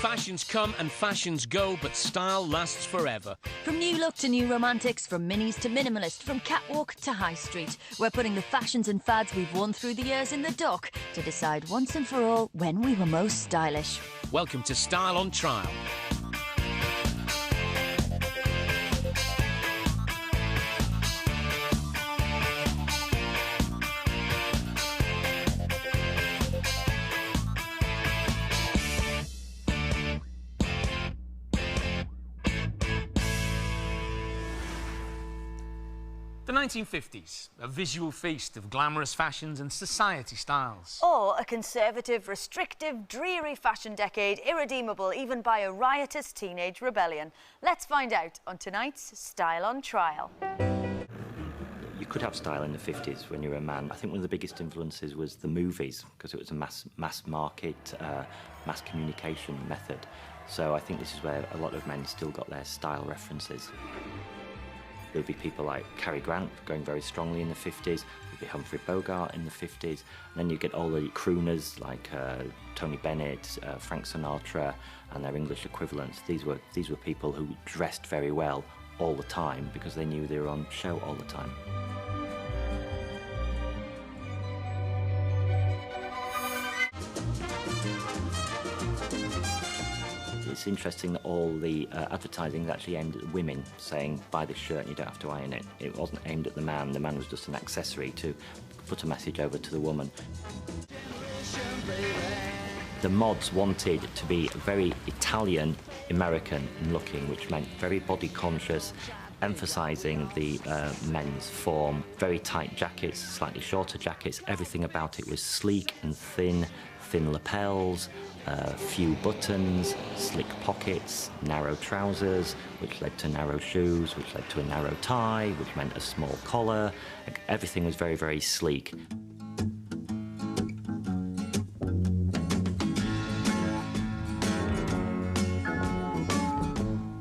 Fashions come and fashions go, but style lasts forever. From new look to new romantics, from minis to minimalist, from catwalk to high street, we're putting the fashions and fads we've won through the years in the dock to decide once and for all when we were most stylish. Welcome to Style on Trial. The 1950s, a visual feast of glamorous fashions and society styles. Or a conservative, restrictive, dreary fashion decade, irredeemable even by a riotous teenage rebellion. Let's find out on tonight's Style on Trial. You could have style in the 50s when you were a man. I think one of the biggest influences was the movies, because it was a mass market, mass communication method. So I think this is where a lot of men still got their style references. There would be people like Cary Grant going very strongly in the 50s. There would be Humphrey Bogart in the 50s. And then you get all the crooners like Tony Bennett, Frank Sinatra, and their English equivalents. These were people who dressed very well all the time because they knew they were on show all the time. It's interesting that all the advertising is actually aimed at women, saying, buy this shirt and you don't have to iron it. It wasn't aimed at the man. The man was just an accessory to put a message over to the woman. The mods wanted to be very Italian, American looking, which meant very body conscious, emphasising the men's form, very tight jackets, slightly shorter jackets. Everything about it was sleek and thin lapels, few buttons, slick pockets, narrow trousers, which led to narrow shoes, which led to a narrow tie, which meant a small collar. Everything was very, very sleek.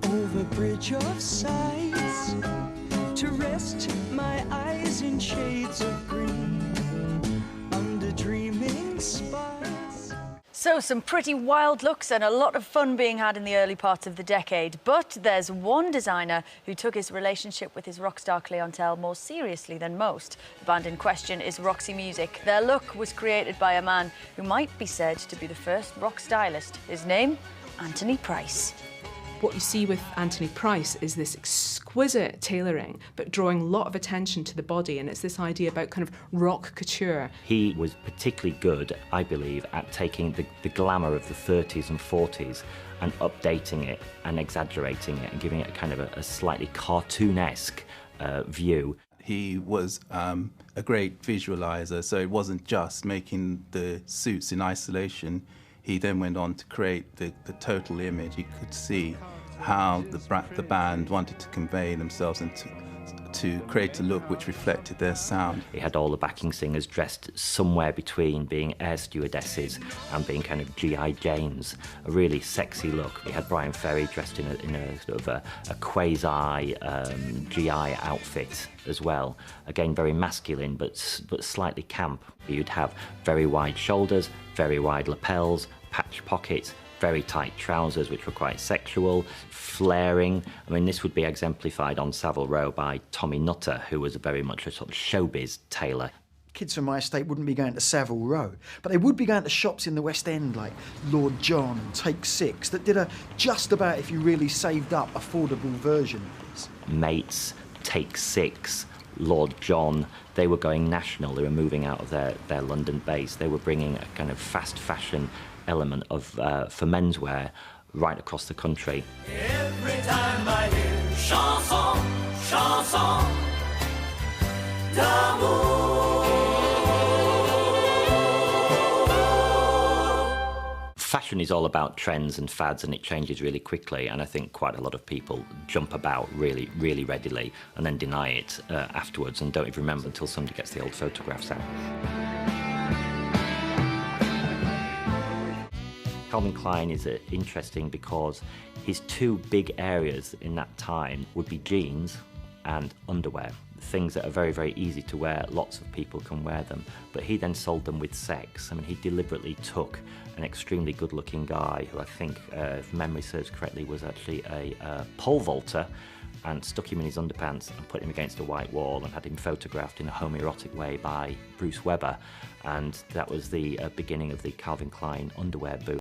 Over bridge of sights, to rest my eyes in shades of green, under dreaming spires. So some pretty wild looks and a lot of fun being had in the early parts of the decade. But there's one designer who took his relationship with his rock star clientele more seriously than most. The band in question is Roxy Music. Their look was created by a man who might be said to be the first rock stylist. His name? Anthony Price. What you see with Anthony Price is this exquisite tailoring, but drawing a lot of attention to the body, and it's this idea about kind of rock couture. He was particularly good, I believe, at taking the glamour of the 30s and 40s and updating it and exaggerating it and giving it kind of a slightly cartoonesque view. He was a great visualizer, so it wasn't just making the suits in isolation. He then went on to create the total image. You could see how the band wanted to convey themselves and to create a look which reflected their sound. He had all the backing singers dressed somewhere between being air stewardesses and being kind of G.I. Janes, a really sexy look. He had Brian Ferry dressed in a sort of a quasi G.I. outfit as well. Again, very masculine, but slightly camp. You'd have very wide shoulders, very wide lapels, patch pockets, very tight trousers, which were quite sexual, flaring. I mean, this would be exemplified on Savile Row by Tommy Nutter, who was very much a sort of showbiz tailor. Kids from my estate wouldn't be going to Savile Row, but they would be going to shops in the West End like Lord John and Take 6 that did a just about, if you really saved up, affordable version of this. Mates, Take 6, Lord John, they were going national. They were moving out of their London base. They were bringing a kind of fast fashion element of for menswear right across the country. Every time I hear chanson, chanson d'amour. Fashion is all about trends and fads, and it changes really quickly, and I think quite a lot of people jump about really, really readily and then deny it afterwards and don't even remember until somebody gets the old photographs out. Calvin Klein is interesting because his two big areas in that time would be jeans and underwear. things that are very, very easy to wear. Lots of people can wear them. But he then sold them with sex. I mean, he deliberately took an extremely good-looking guy who I think, if memory serves correctly, was actually a pole vaulter, and stuck him in his underpants and put him against a white wall and had him photographed in a homoerotic way by Bruce Weber. And that was the beginning of the Calvin Klein underwear boom.